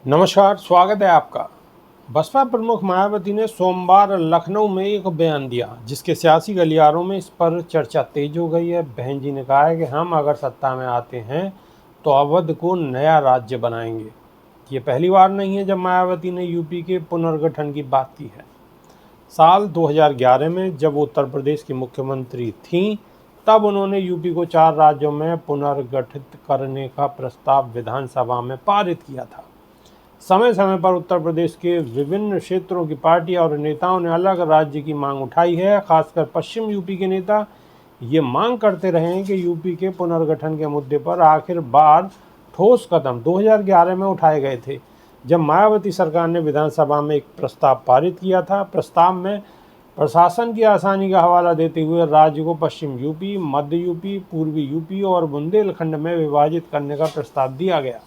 नमस्कार, स्वागत है आपका। बसपा प्रमुख मायावती ने सोमवार लखनऊ में एक बयान दिया, जिसके सियासी गलियारों में इस पर चर्चा तेज हो गई है। बहन जी ने कहा है कि हम अगर सत्ता में आते हैं तो अवध को नया राज्य बनाएंगे। ये पहली बार नहीं है जब मायावती ने यूपी के पुनर्गठन की बात की है। साल 2011 में जब वो उत्तर प्रदेश की मुख्यमंत्री थीं, तब उन्होंने यूपी को 4 राज्यों में पुनर्गठित करने का प्रस्ताव विधानसभा में पारित किया था। समय समय पर उत्तर प्रदेश के विभिन्न क्षेत्रों की पार्टियां और नेताओं ने अलग राज्य की मांग उठाई है। खासकर पश्चिम यूपी के नेता ये मांग करते रहे हैं कि यूपी के पुनर्गठन के मुद्दे पर आखिर बार ठोस कदम 2011 में उठाए गए थे, जब मायावती सरकार ने विधानसभा में एक प्रस्ताव पारित किया था। प्रस्ताव में प्रशासन की आसानी का हवाला देते हुए राज्य को पश्चिम यूपी, मध्य यूपी, पूर्वी यूपी और बुंदेलखंड में विभाजित करने का प्रस्ताव दिया गया।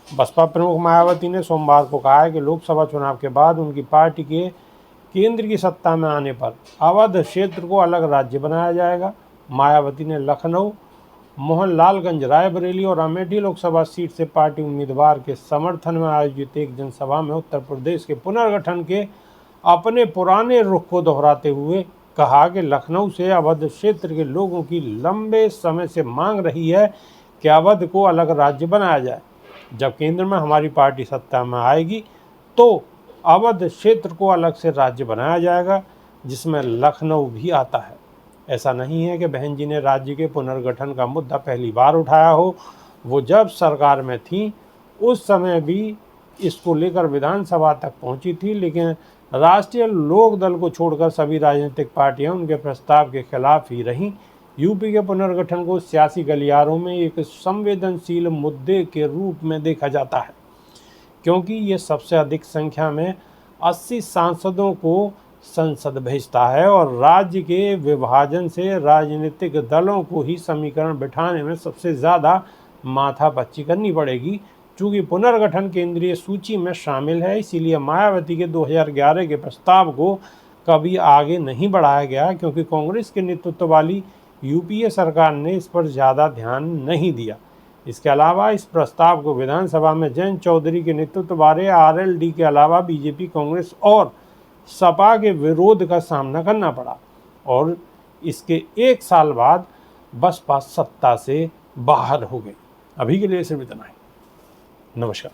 बसपा प्रमुख मायावती ने सोमवार को कहा है कि लोकसभा चुनाव के बाद उनकी पार्टी के केंद्र की सत्ता में आने पर अवध क्षेत्र को अलग राज्य बनाया जाएगा। मायावती ने लखनऊ, मोहनलालगंज, रायबरेली और अमेठी लोकसभा सीट से पार्टी उम्मीदवार के समर्थन में आयोजित एक जनसभा में उत्तर प्रदेश के पुनर्गठन के अपने पुराने रुख को दोहराते हुए कहा कि लखनऊ से अवध क्षेत्र के लोगों की लंबे समय से मांग रही है कि अवध को अलग राज्य बनाया जाए। जब केंद्र में हमारी पार्टी सत्ता में आएगी तो अवध क्षेत्र को अलग से राज्य बनाया जाएगा, जिसमें लखनऊ भी आता है। ऐसा नहीं है कि बहन जी ने राज्य के पुनर्गठन का मुद्दा पहली बार उठाया हो। वो जब सरकार में थी उस समय भी इसको लेकर विधानसभा तक पहुंची थी, लेकिन राष्ट्रीय लोक दल को छोड़कर सभी राजनीतिक पार्टियां उनके प्रस्ताव के खिलाफ ही रहीं। यूपी के पुनर्गठन को सियासी गलियारों में एक संवेदनशील मुद्दे के रूप में देखा जाता है, क्योंकि ये सबसे अधिक संख्या में 80 सांसदों को संसद भेजता है और राज्य के विभाजन से राजनीतिक दलों को ही समीकरण बिठाने में सबसे ज़्यादा माथापच्ची करनी पड़ेगी। चूँकि पुनर्गठन केंद्रीय सूची में शामिल है, इसीलिए मायावती के 2011 के प्रस्ताव को कभी आगे नहीं बढ़ाया गया, क्योंकि कांग्रेस के नेतृत्व वाली यूपीए सरकार ने इस पर ज़्यादा ध्यान नहीं दिया। इसके अलावा इस प्रस्ताव को विधानसभा में जयंत चौधरी के नेतृत्व वाले आरएलडी के अलावा बीजेपी, कांग्रेस और सपा के विरोध का सामना करना पड़ा और इसके 1 साल बाद बसपा सत्ता से बाहर हो गई। अभी के लिए सिर्फ इतना ही। नमस्कार।